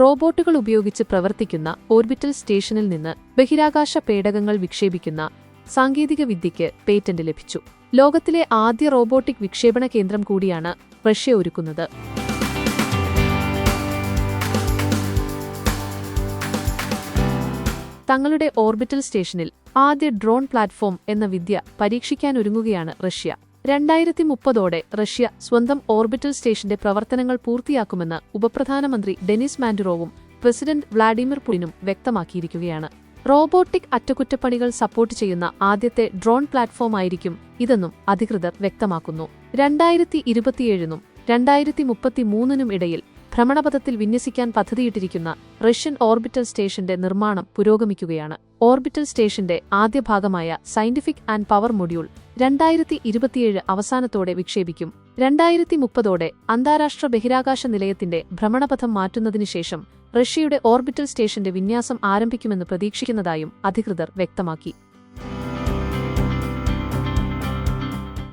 റോബോട്ടുകൾ ഉപയോഗിച്ച് പ്രവർത്തിക്കുന്ന ഓർബിറ്റൽ സ്റ്റേഷനിൽ നിന്ന് ബഹിരാകാശ പേടകങ്ങൾ വിക്ഷേപിക്കുന്ന സാങ്കേതികവിദ്യയ്ക്ക് പേറ്റന്റ് ലഭിച്ചു. ലോകത്തിലെ ആദ്യ റോബോട്ടിക് വിക്ഷേപണ കേന്ദ്രം കൂടിയാണ് റഷ്യ ഒരുക്കുന്നത്. തങ്ങളുടെ ഓർബിറ്റൽ സ്റ്റേഷനിൽ ആദ്യ ഡ്രോൺ പ്ലാറ്റ്ഫോം എന്ന വിദ്യ പരീക്ഷിക്കാനൊരുങ്ങുകയാണ് റഷ്യ. 2030ഓടെ റഷ്യ സ്വന്തം ഓർബിറ്റൽ സ്റ്റേഷന്റെ പ്രവർത്തനങ്ങൾ പൂർത്തിയാക്കുമെന്ന് ഉപപ്രധാനമന്ത്രി ഡെനിസ് മാൻഡുറോവും പ്രസിഡന്റ് വ്ളാഡിമിർ പുടിനും വ്യക്തമാക്കിയിരിക്കുകയാണ്. റോബോട്ടിക് അറ്റകുറ്റപ്പണികൾ സപ്പോർട്ട് ചെയ്യുന്ന ആദ്യത്തെ ഡ്രോൺ പ്ലാറ്റ്ഫോമായിരിക്കും ഇതെന്നും അധികൃതർ വ്യക്തമാക്കുന്നു. 2027നും 2033നും ഇടയിൽ ഭ്രമണപഥത്തിൽ വിന്യസിക്കാൻ പദ്ധതിയിട്ടിരിക്കുന്ന റഷ്യൻ ഓർബിറ്റൽ സ്റ്റേഷന്റെ നിർമ്മാണം പുരോഗമിക്കുകയാണ്. ഓർബിറ്റൽ സ്റ്റേഷന്റെ ആദ്യ ഭാഗമായ സയന്റിഫിക് ആൻഡ് പവർ മൊഡ്യൂൾ 2027 അവസാനത്തോടെ വിക്ഷേപിക്കും. 2030ഓടെ അന്താരാഷ്ട്ര ബഹിരാകാശ നിലയത്തിന്റെ ഭ്രമണപഥം മാറ്റുന്നതിനുശേഷം റഷ്യയുടെ ഓർബിറ്റൽ സ്റ്റേഷന്റെ വിന്യാസം ആരംഭിക്കുമെന്ന് പ്രതീക്ഷിക്കുന്നതായും അധികൃതർ വ്യക്തമാക്കി.